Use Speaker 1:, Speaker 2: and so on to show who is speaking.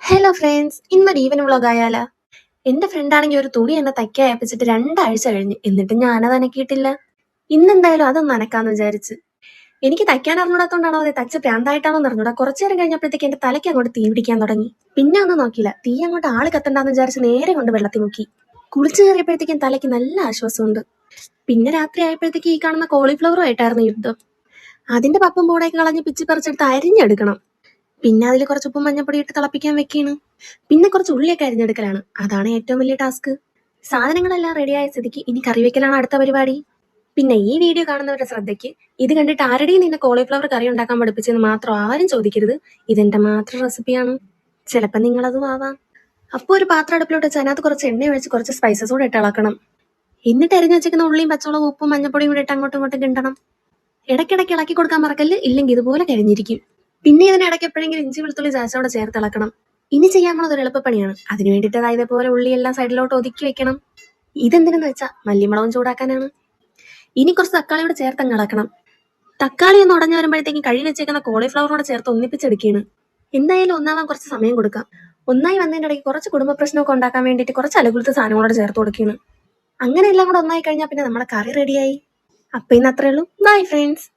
Speaker 1: Hello friends, ഇന്നൊരു even vlog ആയാലോ? എന്റെ ഫ്രണ്ട് ആണെങ്കിൽ ഒരു തുണി എന്നെ തയ്ക്കാൻ ഏൽപ്പിച്ചിട്ട് 2 ആഴ്ച കഴിഞ്ഞു, എന്നിട്ട് ഞാനത് അനക്കിയിട്ടില്ല. ഇന്നെന്തായാലും അതൊന്ന് അനക്കാന്ന് വിചാരിച്ച്. എനിക്ക് തയ്ക്കാൻ അറിഞ്ഞൂടാത്തോണ്ടാണോ അതെ തച്ച് പ്രാന്തായിട്ടാണോ അറിഞ്ഞൂടാ, കുറച്ചു നേരം കഴിഞ്ഞപ്പോഴത്തേക്ക് എന്റെ തലയ്ക്ക് അങ്ങോട്ട് തീ പിടിക്കാൻ തുടങ്ങി. പിന്നെ ഒന്നും നോക്കിയില്ല, തീ അങ്ങോട്ട് ആള് കത്തണ്ടാന്ന് വിചാരിച്ച് നേരെ കൊണ്ട് വെള്ളത്തിൽ മുക്കി. കുളിച്ചു കയറിയപ്പോഴത്തേക്കും തലയ്ക്ക് നല്ല ആശ്വാസമുണ്ട്. പിന്നെ രാത്രി ആയപ്പോഴത്തേക്ക് ഈ കാണുന്ന കോളിഫ്ലവറുമായിട്ടായിരുന്നു യുദ്ധം. അതിന്റെ പപ്പും പൂടയൊക്കെ കളഞ്ഞ് പിച്ചി പറിച്ചെടുത്ത് അരിഞ്ഞെടുക്കണം. പിന്നെ അതിൽ കുറച്ച് ഉപ്പും മഞ്ഞപ്പൊടി ഇട്ട് തിളപ്പിക്കാൻ വെക്കാണ്. പിന്നെ കുറച്ച് ഉള്ളിയൊക്കെ അരിഞ്ഞെടുക്കലാണ്. അതാണ് ഏറ്റവും വലിയ ടാസ്ക്. സാധനങ്ങളെല്ലാം റെഡിയായ സ്ഥിതിക്ക് ഇനി കറി വെക്കലാണ് അടുത്ത പരിപാടി. പിന്നെ ഈ വീഡിയോ കാണുന്നവരുടെ ശ്രദ്ധയ്ക്ക്, ഇത് കണ്ടിട്ട് ആരുടെയും നിന്നെ കോളിഫ്ലവർ കറി ഉണ്ടാക്കാൻ പഠിപ്പിച്ചെന്ന് മാത്രം ആരും ചോദിക്കരുത്. ഇതെന്റെ മാത്രം റെസിപ്പിയാണ്. ചിലപ്പോൾ നിങ്ങളതും ആവാം. അപ്പോൾ ഒരു പാത്രം അടുപ്പിലോട്ട് വെച്ച് അതിനകത്ത് കുറച്ച് എണ്ണ ഒഴിച്ച് കുറച്ച് സ്പൈസസ് കൂടെ ഇട്ട് ഇളക്കണം. എന്നിട്ട് അരിഞ്ഞു വെച്ചിരിക്കുന്ന ഉള്ളിയും പച്ചമുളകും ഉപ്പും മഞ്ഞപ്പൊടിയും കൂടെ ഇട്ട് അങ്ങോട്ടും ഇങ്ങോട്ടും കിണ്ടണം. ഇടയ്ക്കിടയ്ക്ക് ഇളക്കി കൊടുക്കാൻ മറക്കല്ല്, ഇല്ലെങ്കിൽ ഇതുപോലെ കരിഞ്ഞിരിക്കും. പിന്നെ ഇതിനിടയ്ക്ക് എപ്പോഴെങ്കിലും ഇഞ്ചി വെളുത്തുള്ളി ചതച്ചോടെ ചേർത്ത് ഇളക്കണം. ഇനി ചെയ്യാനുള്ളത് ഒരു എളുപ്പപ്പണിയാണ്. അതിന് വേണ്ടിയിട്ട് ഇതേപോലെ ഉള്ളിയെല്ലാം സൈഡിലോട്ട് ഒതുക്കി വെക്കണം. ഇതെന്തിനെന്ന് വെച്ചാൽ മല്ലിമുളകും ചൂടാക്കാനാണ്. ഇനി കുറച്ച് തക്കാളി കൂടെ ചേർത്ത് ഇളക്കണം. തക്കാളി ഒന്ന് ഉടഞ്ഞു വരുമ്പോഴത്തേക്കും കഴുകി വെച്ചേക്കുന്ന കോളിഫ്ലവറോടെ ചേർത്ത് ഒന്നിപ്പിച്ചെടുക്കുകയാണ്. എന്തായാലും ഒന്നാവാൻ കുറച്ച് സമയം കൊടുക്കാം. ഒന്നായി വന്നതിൻ്റെ ഇടയ്ക്ക് കുറച്ച് കുടുംബ പ്രശ്നമൊക്കെ ഉണ്ടാക്കാൻ വേണ്ടിയിട്ട് കുറച്ച് അലകുലത്തെ സാധനങ്ങളോട് ചേർത്ത് കൊടുക്കുകയാണ്. അങ്ങനെ എല്ലാം കൂടെ ഒന്നായി കഴിഞ്ഞാൽ പിന്നെ നമ്മുടെ കറി റെഡിയായി. അപ്പം ഇന്ന് അത്രേ ഉള്ളൂ. Bye friends.